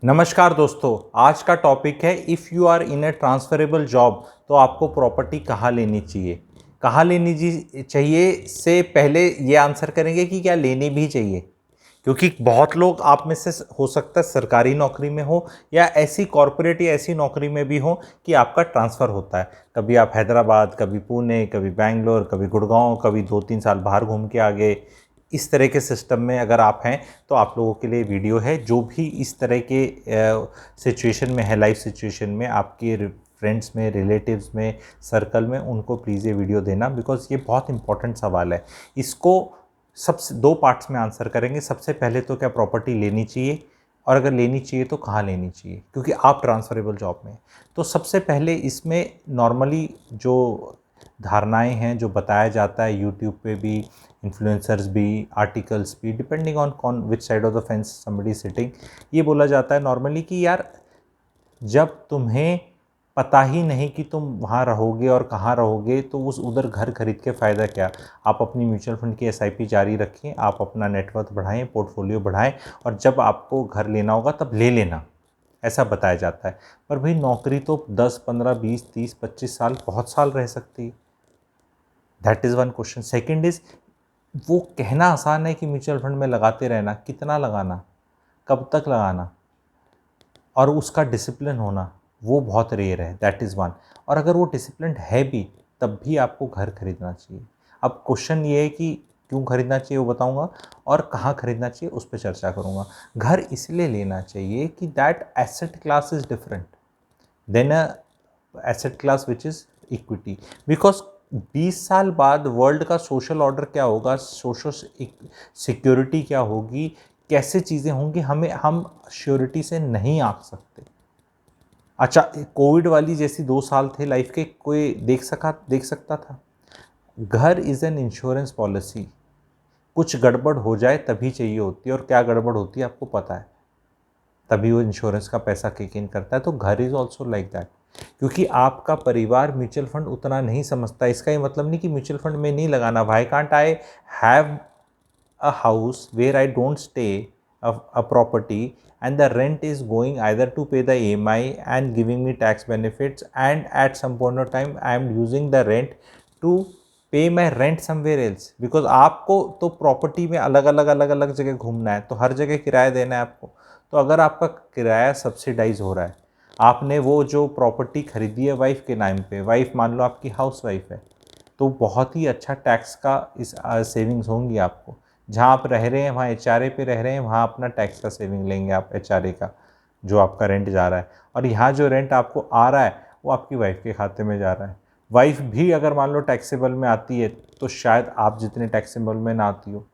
नमस्कार दोस्तों, आज का टॉपिक है if you are in a transferable job तो आपको प्रॉपर्टी कहाँ लेनी चाहिए। कहाँ लेनी चाहिए से पहले ये आंसर करेंगे कि क्या लेनी भी चाहिए, क्योंकि बहुत लोग आप में से हो सकता है सरकारी नौकरी में हो या ऐसी कॉरपोरेट या ऐसी नौकरी में भी हो कि आपका ट्रांसफ़र होता है। कभी आप हैदराबाद, कभी पुणे, कभी बैंगलोर, कभी गुड़गांव, कभी 2-3 साल बाहर घूम के आ गए। इस तरह के सिस्टम में अगर आप हैं तो आप लोगों के लिए वीडियो है। जो भी इस तरह के सिचुएशन में है, लाइफ सिचुएशन में, आपके फ्रेंड्स में, रिलेटिव्स में, सर्कल में, उनको प्लीज़ ये वीडियो देना, बिकॉज़ ये बहुत इंपॉर्टेंट सवाल है। इसको सबसे 2 पार्ट्स में आंसर करेंगे। सबसे पहले तो क्या प्रॉपर्टी लेनी चाहिए, और अगर लेनी चाहिए तो कहाँ लेनी चाहिए, क्योंकि आप ट्रांसफरेबल जॉब में हैं। तो सबसे पहले इसमें नॉर्मली जो धारणाएं हैं, जो बताया जाता है यूट्यूब पे भी, इन्फ्लुएंसर्स भी, आर्टिकल्स भी, डिपेंडिंग ऑन कौन which side of the fence somebody sitting, ये बोला जाता है नॉर्मली कि यार जब तुम्हें पता ही नहीं कि तुम वहाँ रहोगे और कहाँ रहोगे तो उस उधर घर खरीद के फ़ायदा क्या। आप अपनी म्यूचुअल फंड की एसआईपी जारी रखें, आप अपना नेटवर्थ बढ़ाएं, पोर्टफोलियो बढ़ाएं, और जब आपको घर लेना होगा तब ले लेना, ऐसा बताया जाता है। पर भाई नौकरी तो 10, 15, 20, 30, 25 साल, बहुत साल रह सकती है। That is one question. Second is, वो कहना आसान है कि म्यूचुअल फंड में लगाते रहना, कितना लगाना, कब तक लगाना, और उसका डिसिप्लिन होना, वो बहुत रेयर है। That is one. और अगर वो डिसिप्लिन है भी, तब भी आपको घर खरीदना चाहिए। अब क्वेश्चन ये है कि क्यों खरीदना चाहिए वो बताऊंगा, और कहाँ खरीदना चाहिए उस पर चर्चा करूंगा। घर इसलिए लेना चाहिए कि that asset class is different than a asset class which is equity. Because 20 साल बाद वर्ल्ड का सोशल ऑर्डर क्या होगा, सोशल सिक्योरिटी क्या होगी, कैसे चीज़ें होंगी, हम श्योरिटी से नहीं आंक सकते। अच्छा, कोविड वाली जैसी 2 साल थे लाइफ के, कोई देख सकता था। घर इज़ एन इंश्योरेंस पॉलिसी। कुछ गड़बड़ हो जाए तभी चाहिए होती है, और क्या गड़बड़ होती है आपको पता है, तभी वो इंश्योरेंस का पैसा किक इन करता है। तो घर इज़ ऑल्सो लाइक दैट। क्योंकि आपका परिवार म्यूचुअल फंड उतना नहीं समझता। इसका ये मतलब नहीं कि म्यूचुअल फंड में नहीं लगाना। Why can't I have a house where I don't stay, a property, and the rent is going either to pay the EMI and giving me tax benefits, and at some point of time I am using the rent to pay my rent somewhere else, because आपको तो property में अलग अलग जगह घूमना है, तो हर जगह किराया देना है आपको। तो अगर आपका किराया सब्सिडाइज हो रहा है, आपने वो जो प्रॉपर्टी खरीदी है वाइफ के नाम पे, वाइफ मान लो आपकी हाउस वाइफ है, तो बहुत ही अच्छा टैक्स का इस सेविंग्स होंगी आपको। जहाँ आप रह रहे हैं, वहाँ एचआरए पे रह रहे हैं, वहाँ अपना टैक्स का सेविंग लेंगे आप, एचआरए का जो आपका रेंट जा रहा है। और यहाँ जो रेंट आपको आ रहा है वो आपकी वाइफ के खाते में जा रहा है। वाइफ भी अगर मान लो टैक्सेबल में आती है तो शायद आप जितने टैक्सेबल में ना आती हो।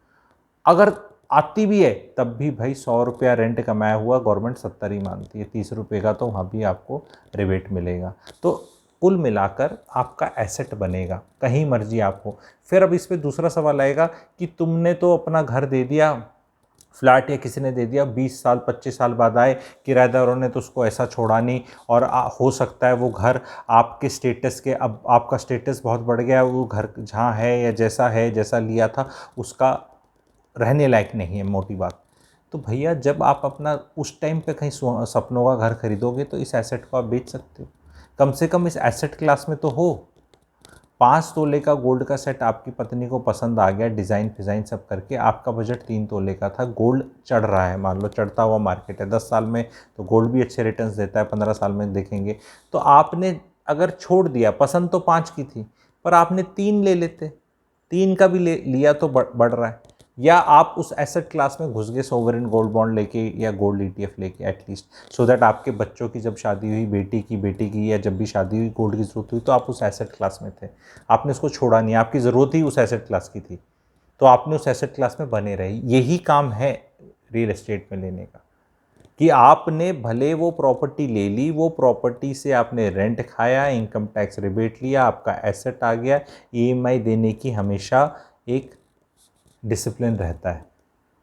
अगर आती भी है तब भी भाई 100 रुपया रेंट कमाया हुआ गवर्नमेंट 70 ही मानती है। 30 रुपये का तो वहाँ भी आपको रिबेट मिलेगा। तो कुल मिलाकर आपका एसेट बनेगा कहीं मर्जी आप हो। फिर अब इस पर दूसरा सवाल आएगा कि तुमने तो अपना घर दे दिया, फ्लैट या किसी ने दे दिया, 20 साल 25 साल बाद आए किराएदारों ने तो उसको ऐसा छोड़ा नहीं, और हो सकता है वो घर आपके स्टेटस के, अब आपका स्टेटस बहुत बढ़ गया, वो घर जहाँ है जैसा लिया था उसका रहने लायक नहीं है, मोटी बात। तो भैया जब आप अपना उस टाइम पे कहीं सपनों का घर खरीदोगे तो इस एसेट को आप बेच सकते हो। कम से कम इस एसेट क्लास में तो हो। 5 तोले का गोल्ड का सेट आपकी पत्नी को पसंद आ गया, डिज़ाइन फिज़ाइन सब करके, आपका बजट 3 तोले का था, गोल्ड चढ़ रहा है, मान लो चढ़ता हुआ मार्केट है, 10 साल में तो गोल्ड भी अच्छे रिटर्न्स देता है, 15 साल में देखेंगे। तो आपने अगर छोड़ दिया, पसंद तो 5 की थी पर आपने 3 ले लेते, 3 का भी लिया तो बढ़ रहा है। या आप उस एसेट क्लास में घुस गए, सोवरेन गोल्ड बॉन्ड लेके या गोल्ड ईटीएफ लेके एटलीस्ट, सो दैट आपके बच्चों की जब शादी हुई, बेटी की या जब भी शादी हुई, गोल्ड की ज़रूरत हुई, तो आप उस एसेट क्लास में थे, आपने उसको छोड़ा नहीं, आपकी ज़रूरत ही उस एसेट क्लास की थी, तो आपने उस एसेट क्लास में बने रहे। यही काम है रियल एस्टेट में लेने का, कि आपने भले वो प्रॉपर्टी ले ली, वो प्रॉपर्टी से आपने रेंट खाया, इनकम टैक्स रिबेट लिया, आपका एसेट आ गया, ईएमआई देने की हमेशा एक डिसिप्लिन रहता है।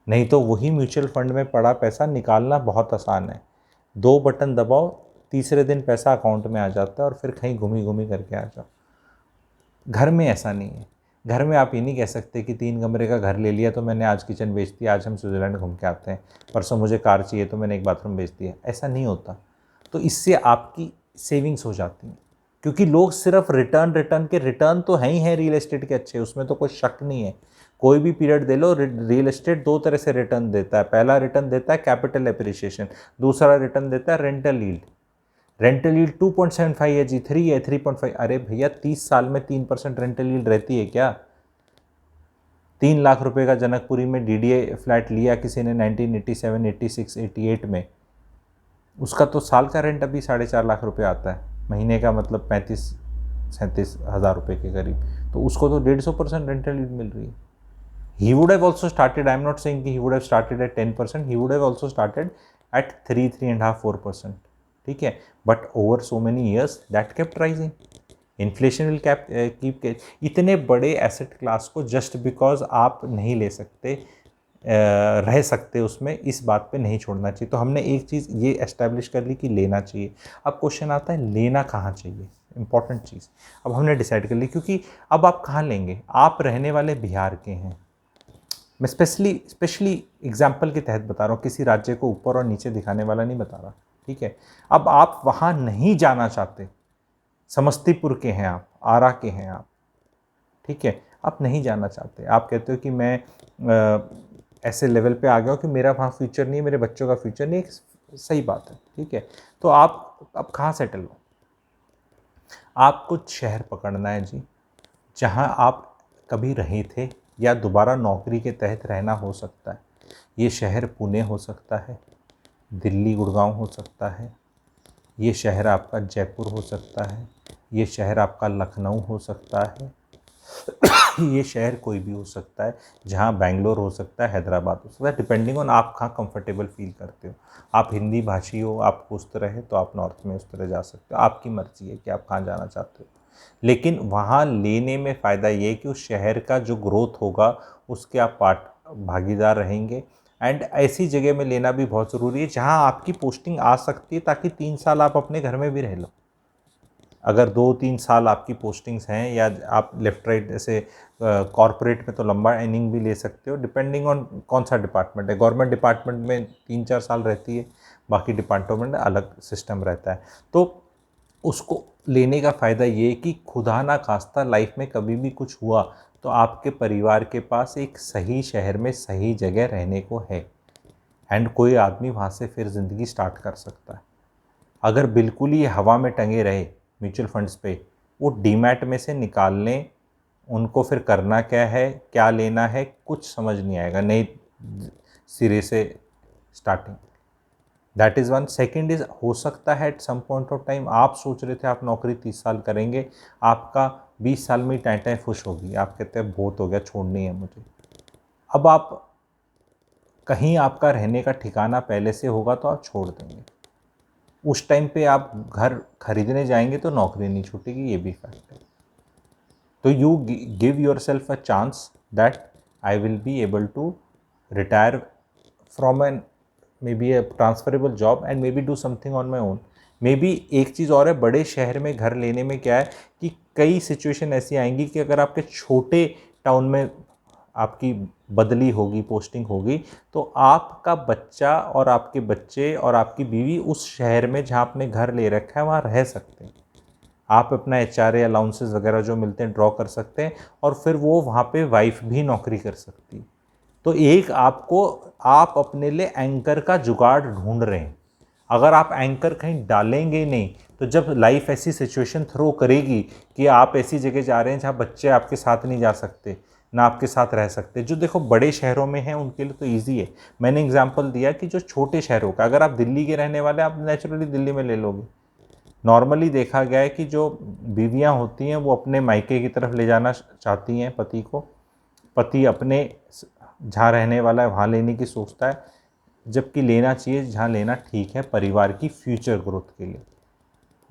नहीं तो वही म्यूचुअल फंड में पड़ा पैसा निकालना बहुत आसान है। 2 बटन दबाओ, तीसरे दिन पैसा अकाउंट में आ जाता है और फिर कहीं घूमी घूमी करके आ जाओ। घर में ऐसा नहीं है। घर में आप ये नहीं कह सकते कि 3 कमरे का घर ले लिया तो मैंने आज किचन बेच दिया, आज हम स्विट्ज़रलैंड घूम के आते हैं, परसों मुझे कार चाहिए तो मैंने एक बाथरूम बेच दिया। ऐसा नहीं होता। तो इससे आपकी सेविंग्स हो जाती हैं, क्योंकि लोग सिर्फ रिटर्न के रिटर्न तो हैं ही हैं रियल एस्टेट के अच्छे, उसमें तो कोई शक नहीं है। कोई भी पीरियड दे लो, रियल एस्टेट 2 तरह से रिटर्न देता है। पहला रिटर्न देता है कैपिटल एप्रिसिएशन, दूसरा रिटर्न देता है रेंटल यील्ड। रेंटल यील्ड 2.75 है जी, 3 है, 3.5। अरे भैया 30 साल में 3% रेंटल यील्ड रहती है क्या? 3 लाख रुपए का जनकपुरी में डीडीए फ्लैट लिया किसी ने 1987, 86, 88 में, उसका तो साल का रेंट अभी 4.5 लाख रुपए आता है, महीने का मतलब 35-37 हज़ार रुपये के करीब। तो उसको तो 150% रेंटल यील्ड मिल रही है। He would have also started, I am not saying कि he would have started at 10%, he would have also started at 3.5, 4%, ठीक है, but over so many years that kept rising. Inflation will keep इतने बड़े asset class को just because आप नहीं ले सकते, रह सकते उसमें, इस बात पे नहीं छोड़ना चाहिए। तो हमने एक चीज़ ये एस्टैब्लिश कर ली कि लेना चाहिए। अब क्वेश्चन आता है लेना कहाँ चाहिए, इंपॉर्टेंट चीज़। अब हमने डिसाइड कर ली, क्योंकि अब आप कहाँ लेंगे, आप रहने वाले बिहार के हैं, मैं स्पेशली एग्जाम्पल के तहत बता रहा हूँ, किसी राज्य को ऊपर और नीचे दिखाने वाला नहीं बता रहा, ठीक है। अब आप वहाँ नहीं जाना चाहते, समस्तीपुर के हैं आप, आरा के हैं आप, ठीक है, आप नहीं जाना चाहते, आप कहते हो कि मैं ऐसे लेवल पे आ गया हूँ कि मेरा वहाँ फ्यूचर नहीं है, मेरे बच्चों का फ्यूचर नहीं है, सही बात है, ठीक है। तो आप अब कहाँ सेटल हो? आपको शहर पकड़ना है जी, जहाँ आप कभी रहे थे या दोबारा नौकरी के तहत रहना हो सकता है। ये शहर पुणे हो सकता है, दिल्ली गुड़गांव हो सकता है, ये शहर आपका जयपुर हो सकता है, ये शहर आपका लखनऊ हो सकता है, ये शहर कोई भी हो सकता है, जहाँ बेंगलोर हो सकता है, हैदराबाद हो सकता है, डिपेंडिंग ऑन आप कहाँ कंफर्टेबल फील करते हो। आप हिंदी भाषी हो, आपको उस तरह है तो आप नॉर्थ में उस तरह जा सकते हो, आपकी मर्जी है कि आप कहाँ जाना चाहते हो। लेकिन वहाँ लेने में फ़ायदा ये है कि उस शहर का जो ग्रोथ होगा उसके आप भागीदार रहेंगे। एंड ऐसी जगह में लेना भी बहुत ज़रूरी है जहाँ आपकी पोस्टिंग आ सकती है, ताकि 3 साल आप अपने घर में भी रह लो। अगर 2-3 साल आपकी पोस्टिंग्स हैं, या आप लेफ़्ट राइट ऐसे कॉरपोरेट में तो लंबा इनिंग भी ले सकते हो, डिपेंडिंग ऑन कौन सा डिपार्टमेंट है। गवर्नमेंट डिपार्टमेंट में 3-4 साल रहती है, बाकी डिपार्टमेंट में अलग सिस्टम रहता है। तो उसको लेने का फ़ायदा ये है कि खुदा ना खास्ता लाइफ में कभी भी कुछ हुआ तो आपके परिवार के पास एक सही शहर में सही जगह रहने को है, एंड कोई आदमी वहाँ से फिर ज़िंदगी स्टार्ट कर सकता है। अगर बिल्कुल ही हवा में टंगे रहे म्यूचुअल फंड्स पे, वो डीमैट में से निकाल लें, उनको फिर करना क्या है, क्या लेना है, कुछ समझ नहीं आएगा, नई सिरे से starting. That is one. Second is, हो सकता है at some point of time आप सोच रहे थे आप नौकरी 30 साल करेंगे, आपका 20 साल में ही टाँय खुश होगी, आप कहते हैं बहुत हो गया, छोड़नी है मुझे। अब आप कहीं आपका रहने का ठिकाना पहले से होगा तो आप छोड़ देंगे। उस टाइम पे आप घर खरीदने जाएंगे तो नौकरी नहीं छूटेगी, ये भी फैक्ट है। तो you give yourself a chance that I will be able to retire from an maybe a transferable job and maybe do something on my own. Maybe एक चीज़ और है, बड़े शहर में घर लेने में क्या है कि कई सिचुएशन ऐसी आएंगी कि अगर आपके छोटे टाउन में आपकी बदली होगी, पोस्टिंग होगी, तो आपका बच्चा और आपके बच्चे और आपकी बीवी उस शहर में जहाँ आपने घर ले रखा है वहाँ रह सकते हैं। आप अपना HRA अलाउंसेस वगैरह जो मिलते हैं ड्रॉ कर सकते हैं, और फिर वो वहाँ पे वाइफ भी नौकरी कर सकती है। तो एक आपको, आप अपने लिए एंकर का जुगाड़ ढूंढ रहे हैं। अगर आप एंकर कहीं डालेंगे नहीं, तो जब लाइफ ऐसी सिचुएशन थ्रो करेगी कि आप ऐसी जगह जा रहे हैं जहाँ बच्चे आपके साथ नहीं जा सकते, ना आपके साथ रह सकते, जो देखो बड़े शहरों में हैं उनके लिए तो ईजी है। मैंने एग्जांपल दिया कि जो छोटे शहरों का, अगर आप दिल्ली के रहने वाले आप नेचुरली दिल्ली में ले लोगे। नॉर्मली देखा गया है कि जो बीवियाँ होती हैं वो अपने मायके की तरफ ले जाना चाहती हैं पति को, पति अपने जहाँ रहने वाला है वहाँ लेने की सोचता है, जबकि लेना चाहिए जहाँ लेना ठीक है परिवार की फ्यूचर ग्रोथ के लिए,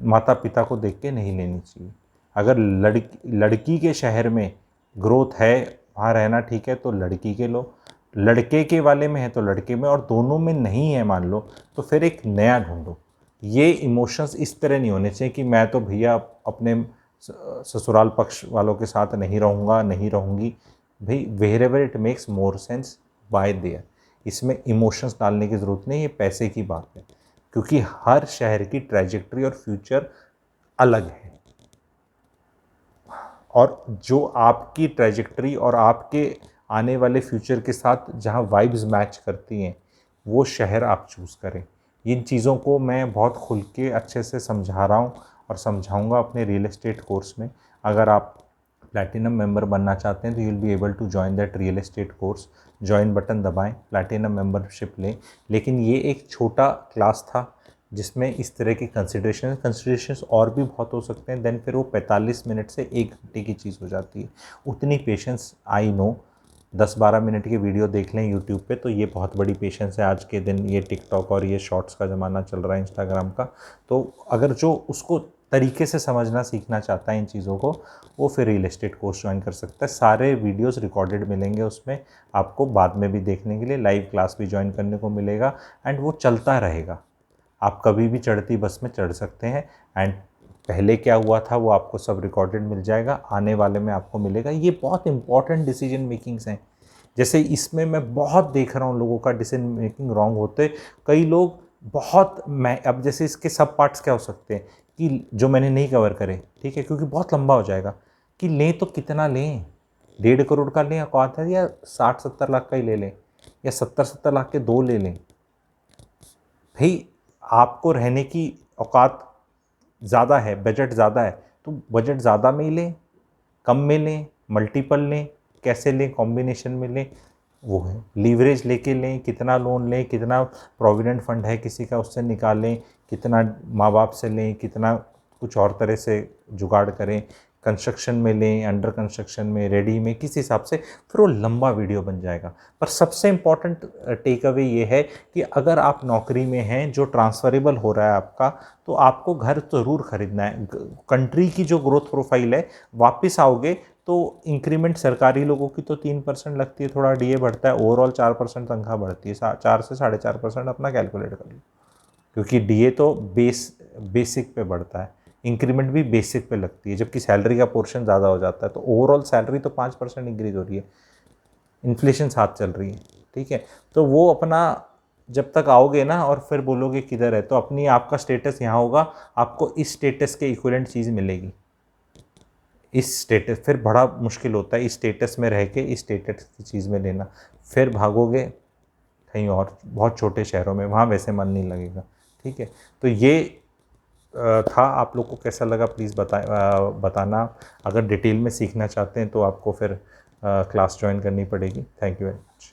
माता पिता को देख के नहीं लेनी चाहिए। अगर लड़की के शहर में ग्रोथ है, वहाँ रहना ठीक है, तो लड़की के लो, लड़के के वाले में है तो लड़के में, और दोनों में नहीं है मान लो, तो फिर एक नया ढूंढो। ये इमोशंस इस तरह नहीं होने चाहिए कि मैं तो भैया अपने ससुराल पक्ष वालों के साथ नहीं रहूँगा, नहीं रहूँगी। भाई wherever it makes more sense by there. इसमें इमोशंस डालने की ज़रूरत नहीं, ये पैसे की बात है, क्योंकि हर शहर की ट्रैजेक्टरी और फ्यूचर अलग है। और जो आपकी ट्रैजेक्टरी और आपके आने वाले फ्यूचर के साथ जहाँ वाइब्स मैच करती हैं, वो शहर आप चूज़ करें। इन चीज़ों को मैं बहुत खुल के अच्छे से समझा रहा हूँ और समझाऊंगा अपने रियल एस्टेट कोर्स में। अगर आप प्लैटिनम मेंबर बनना चाहते हैं तो you will be able to join that real estate course. Join button दबाएं, प्लैटिनम मेंबरशिप लें। लेकिन ये एक छोटा क्लास था जिसमें इस तरह के कंसिडरेशंस और भी बहुत हो सकते हैं। देन फिर वो 45 मिनट से 1 घंटे की चीज़ हो जाती है। उतनी पेशेंस आई नो, 10-12 मिनट की वीडियो देख लें यूट्यूब पे तो ये बहुत बड़ी पेशेंस है। आज के दिन ये टिकटॉक और ये शॉर्ट्स का ज़माना चल रहा है, इंस्टाग्राम का। तो अगर जो उसको तरीके से समझना सीखना चाहता है इन चीज़ों को, वो फिर रियल एस्टेट कोर्स ज्वाइन कर सकता है। सारे वीडियोस रिकॉर्डेड मिलेंगे उसमें आपको बाद में भी देखने के लिए, लाइव क्लास भी ज्वाइन करने को मिलेगा एंड वो चलता रहेगा। आप कभी भी चढ़ती बस में चढ़ सकते हैं एंड पहले क्या हुआ था वो आपको सब रिकॉर्डेड मिल जाएगा, आने वाले में आपको मिलेगा। ये बहुत इंपॉर्टेंट डिसीजन मेकिंग्स हैं। जैसे इसमें मैं बहुत देख रहा हूँ लोगों का डिसीजन मेकिंग रॉन्ग होते। कई लोग बहुत, मैं अब जैसे इसके सब पार्ट्स क्या हो सकते हैं कि जो मैंने नहीं कवर करे, ठीक है, क्योंकि बहुत लंबा हो जाएगा, कि लें तो कितना लें, 1.5 करोड़ का लें औकात है, या 60-70 लाख का ही ले लें, या 70-70 लाख के 2 ले लें। भाई आपको रहने की औकात ज़्यादा है, बजट ज़्यादा है, तो बजट ज़्यादा में ही लें, कम में लें, मल्टीपल लें, कैसे लें, कॉम्बिनेशन में लें, वो है। लीवरेज लेके लें, कितना लोन लें, कितना प्रोविडेंट फंड है किसी का उससे निकालें, कितना माँ बाप से लें, कितना कुछ और तरह से जुगाड़ करें, कंस्ट्रक्शन में लें, अंडर कंस्ट्रक्शन में, रेडी में, किस हिसाब से, फिर वो लंबा वीडियो बन जाएगा। पर सबसे इम्पॉर्टेंट टेक अवे ये है कि अगर आप नौकरी में हैं जो ट्रांसफरेबल हो रहा है आपका, तो आपको घर ज़रूर खरीदना है। कंट्री की जो ग्रोथ प्रोफाइल है, वापस आओगे तो इंक्रीमेंट सरकारी लोगों की तो 3% लगती है, थोड़ा डीए बढ़ता है, ओवरऑल 4% तनख्वाह बढ़ती है। 4 से 4.5% अपना कैलकुलेट कर लो, क्योंकि डीए तो बेसिक पे बढ़ता है, इंक्रीमेंट भी बेसिक पे लगती है, जबकि सैलरी का पोर्शन ज़्यादा हो जाता है। तो ओवरऑल सैलरी तो 5% इंक्रीज हो रही है, इन्फ्लेशन साथ चल रही है, ठीक है। तो वो अपना जब तक आओगे ना और फिर बोलोगे किधर है, तो अपनी आपका स्टेटस यहाँ होगा, आपको इस स्टेटस के इक्विवेलेंट चीज़ मिलेगी। इस स्टेटस फिर बड़ा मुश्किल होता है, इस स्टेटस में रह के इस स्टेटस की चीज़ में लेना। फिर भागोगे कहीं और बहुत छोटे शहरों में, वहाँ वैसे मन नहीं लगेगा, ठीक है। तो ये था। आप लोग को कैसा लगा प्लीज़ बताना। अगर डिटेल में सीखना चाहते हैं तो आपको फिर क्लास ज्वाइन करनी पड़ेगी। Thank you very much.